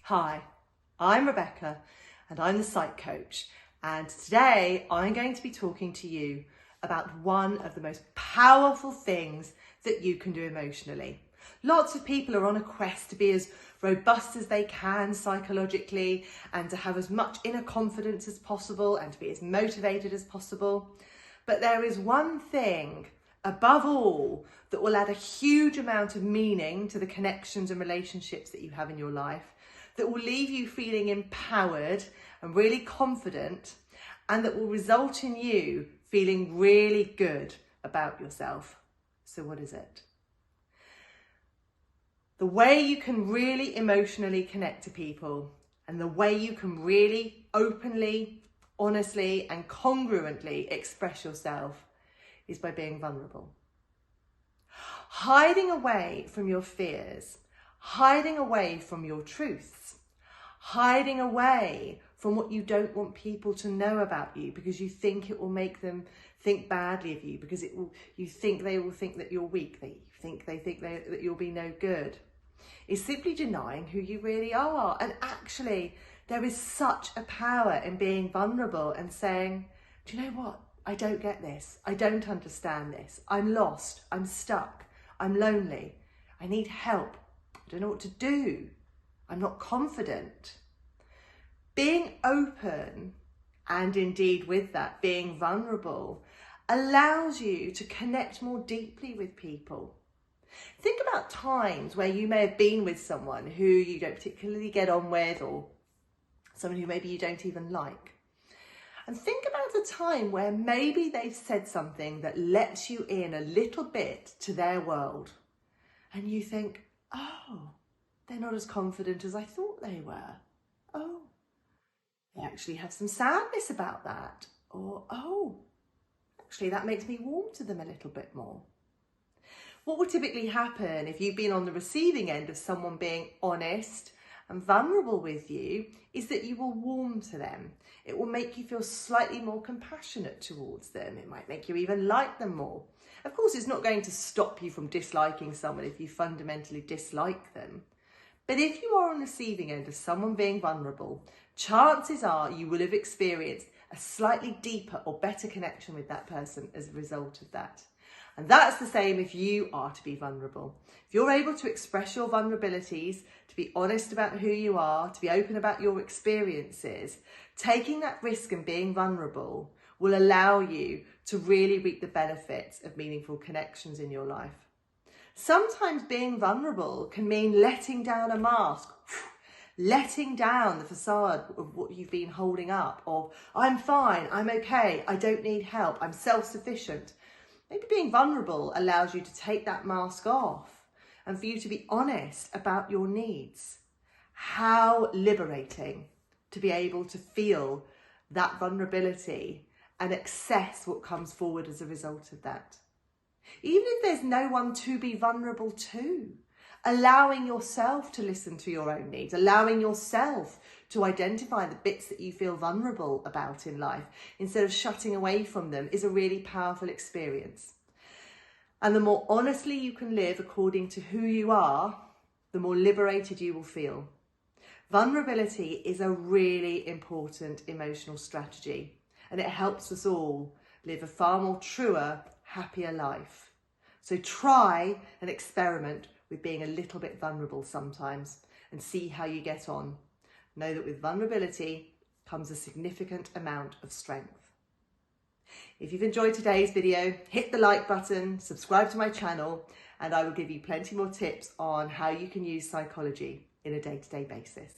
Hi, I'm Rebecca and I'm the Psych Coach, and today I'm going to be talking to you about one of the most powerful things that you can do emotionally. Lots of people are on a quest to be as robust as they can psychologically and to have as much inner confidence as possible and to be as motivated as possible. But there is one thing above all that will add a huge amount of meaning to the connections and relationships that you have in your life, that will leave you feeling empowered and really confident, and that will result in you feeling really good about yourself. So what is it? The way you can really emotionally connect to people and the way you can really openly, honestly and congruently express yourself is by being vulnerable. Hiding away from your fears, hiding away from your truths, hiding away from what you don't want people to know about you because you think it will make them think badly of you, because you think they will think that you're weak, they think that you'll be no good, is simply denying who you really are. And actually, there is such a power in being vulnerable and saying, do you know what? I don't get this. I don't understand this. I'm lost. I'm stuck. I'm lonely. I need help. I don't know what to do. I'm not confident. Being open, and indeed with that, being vulnerable, allows you to connect more deeply with people. Think about times where you may have been with someone who you don't particularly get on with, or someone who maybe you don't even like. And think about a time where maybe they've said something that lets you in a little bit to their world. And you think, oh, they're not as confident as I thought they were. Oh, they actually have some sadness about that. Or, oh, actually that makes me warm to them a little bit more. What will typically happen if you've been on the receiving end of someone being honest and vulnerable with you is that you will warm to them. It will make you feel slightly more compassionate towards them. It might make you even like them more. Of course, it's not going to stop you from disliking someone if you fundamentally dislike them. But if you are on the receiving end of someone being vulnerable, chances are you will have experienced a slightly deeper or better connection with that person as a result of that. And that's the same if you are to be vulnerable. If you're able to express your vulnerabilities, to be honest about who you are, to be open about your experiences, taking that risk and being vulnerable will allow you to really reap the benefits of meaningful connections in your life. Sometimes being vulnerable can mean letting down a mask, letting down the facade of what you've been holding up, of I'm fine, I'm okay, I don't need help, I'm self-sufficient. Maybe being vulnerable allows you to take that mask off and for you to be honest about your needs. How liberating to be able to feel that vulnerability and access what comes forward as a result of that. Even if there's no one to be vulnerable to, allowing yourself to listen to your own needs, allowing yourself to identify the bits that you feel vulnerable about in life instead of shutting away from them is a really powerful experience. And the more honestly you can live according to who you are, the more liberated you will feel. Vulnerability is a really important emotional strategy, and it helps us all live a far more truer, happier life. So try and experiment with being a little bit vulnerable sometimes and see how you get on. Know that with vulnerability comes a significant amount of strength. If you've enjoyed today's video, hit the like button, subscribe to my channel, and I will give you plenty more tips on how you can use psychology in a day-to-day basis.